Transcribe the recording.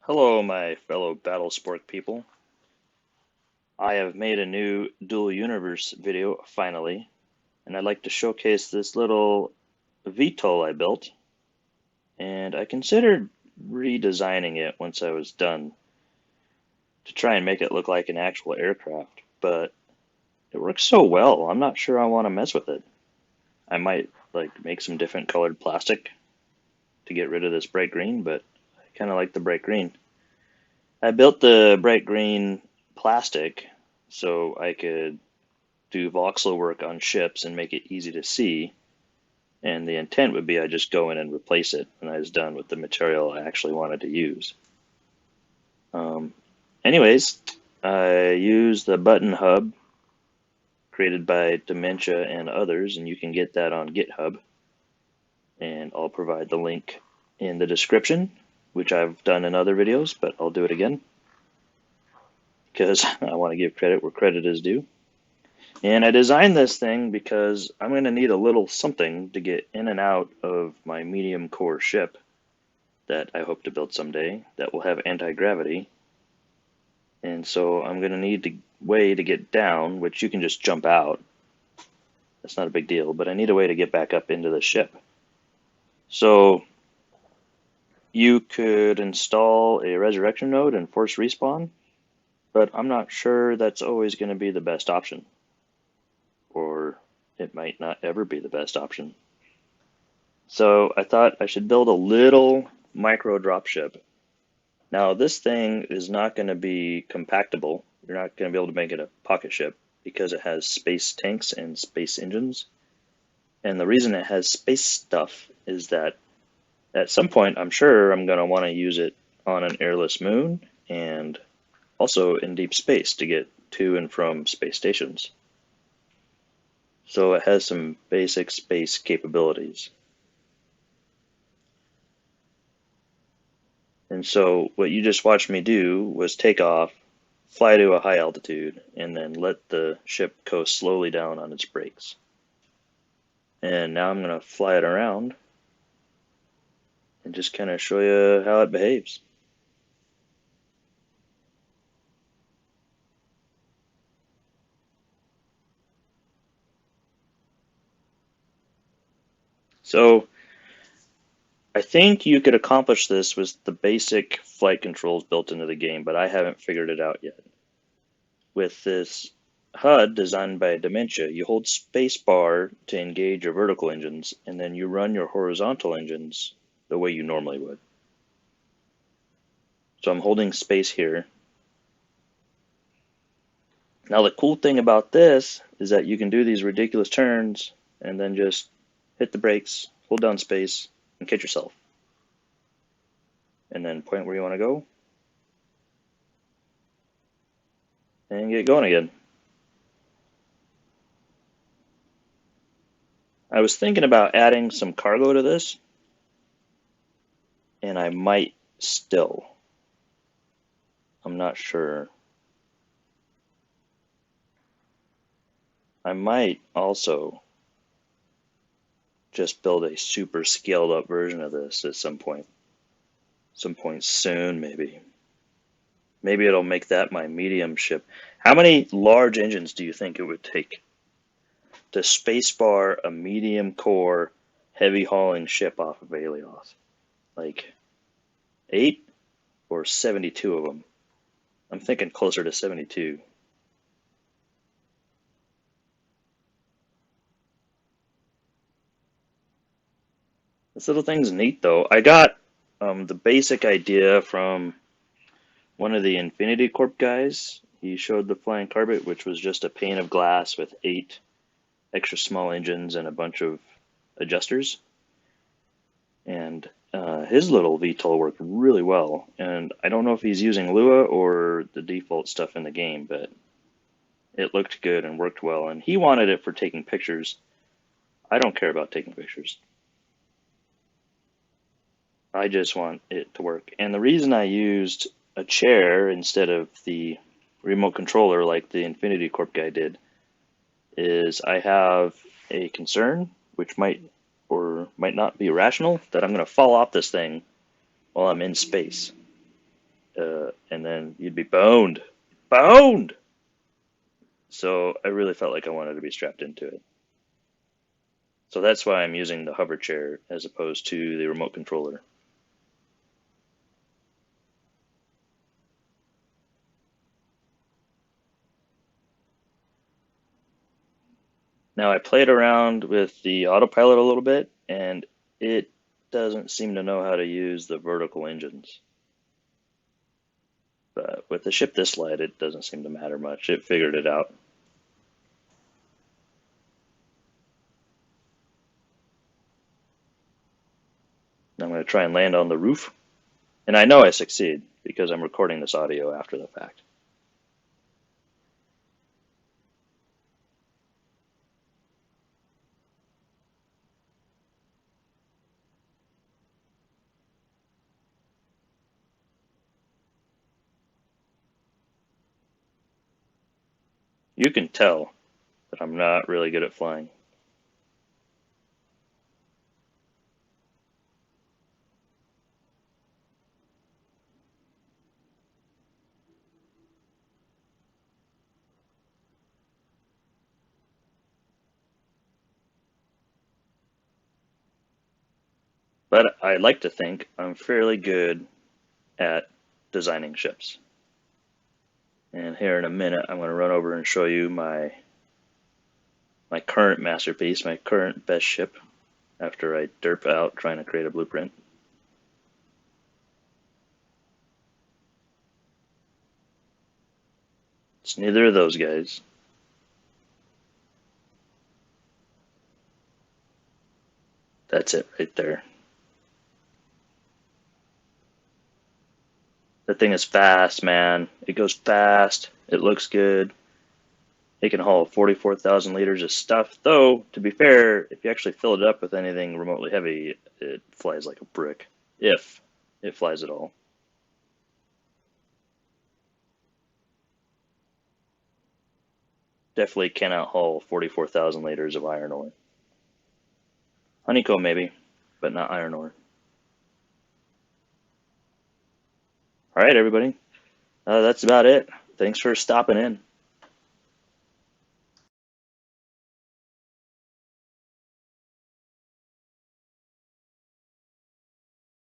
Hello, my fellow Battlesport people. I have made a new dual universe video finally, and I'd like to showcase this little Vtol I built. And I considered redesigning it once I was done to try and make it look like an actual aircraft, but it works so well, I'm not sure I want to mess with it. I might make some different colored plastic to get rid of this bright green, but I kind of like the bright green. I built the bright green plastic so I could do voxel work on ships and make it easy to see. And the intent would be I just go in and replace it when I was done with the material I actually wanted to use. Um, Anyways, I use the button hub created by Dimencia and others, and you can get that on GitHub. And I'll provide the link in the description, which I've done in other videos, but I'll do it again because I want to give credit where credit is due. And I designed this thing because I'm going to need a little something to get in and out of my medium core ship that I hope to build someday that will have anti-gravity. And so I'm going to need a way to get down, which you can just jump out. That's not a big deal, but I need a way to get back up into the ship. So you could install a resurrection node and force respawn, but I'm not sure that's always going to be the best option. Or it might not ever be the best option. So I thought I should build a little micro dropship. Now this thing is not going to be compactable. You're not going to be able to make it a pocket ship because it has space tanks and space engines. And the reason it has space stuff is that at some point I'm sure I'm going to want to use it on an airless moon and also in deep space to get to and from space stations. So it has some basic space capabilities. And so what you just watched me do was take off, fly to a high altitude, and then let the ship coast slowly down on its brakes. And now I'm going to fly it around and just kind of show you how it behaves. So I think you could accomplish this with the basic flight controls built into the game, but I haven't figured it out yet. With this HUD designed by Dimencia, you hold spacebar to engage your vertical engines, and then you run your horizontal engines the way you normally would. So I'm holding space here. Now the cool thing about this is that you can do these ridiculous turns and then just hit the brakes, hold down space, and catch yourself. And then point where you want to go. And get going again. I was thinking about adding some cargo to this, and I might still. I'm not sure. I might also just build a super scaled up version of this at some point. Some point soon, maybe. Maybe it'll make that my medium ship. How many large engines do you think it would take to spacebar a medium core heavy hauling ship off of Aelios? Like 8 or 72 of them? I'm thinking closer to 72. This little thing's neat though. I got the basic idea from one of the Infinity Corp guys. He showed the flying carpet, which was just a pane of glass with 8 extra small engines and a bunch of adjusters. And his little VTOL worked really well. And I don't know if he's using Lua or the default stuff in the game, but it looked good and worked well. And he wanted it for taking pictures. I don't care about taking pictures. I just want it to work. And the reason I used a chair instead of the remote controller like the Infinity Corp guy did is I have a concern, which might or might not be rational, that I'm going to fall off this thing while I'm in space. And then you'd be boned. Boned! So I really felt like I wanted to be strapped into it. So that's why I'm using the hover chair as opposed to the remote controller. Now I played around with the autopilot a little bit, and it doesn't seem to know how to use the vertical engines. But with the ship this light, it doesn't seem to matter much. It figured it out. I'm going to try and land on the roof. And I know I succeed because I'm recording this audio after the fact. You can tell that I'm not really good at flying. But I like to think I'm fairly good at designing ships. And here in a minute, I'm going to run over and show you my current masterpiece, my current best ship, after I derp out trying to create a blueprint. It's neither of those guys. That's it right there. That thing is fast, man. It goes fast. It looks good. It can haul 44,000 liters of stuff, though, to be fair, if you actually fill it up with anything remotely heavy, it flies like a brick. If it flies at all. Definitely cannot haul 44,000 liters of iron ore. Honeycomb maybe, but not iron ore. All right, everybody. That's about it. Thanks for stopping in.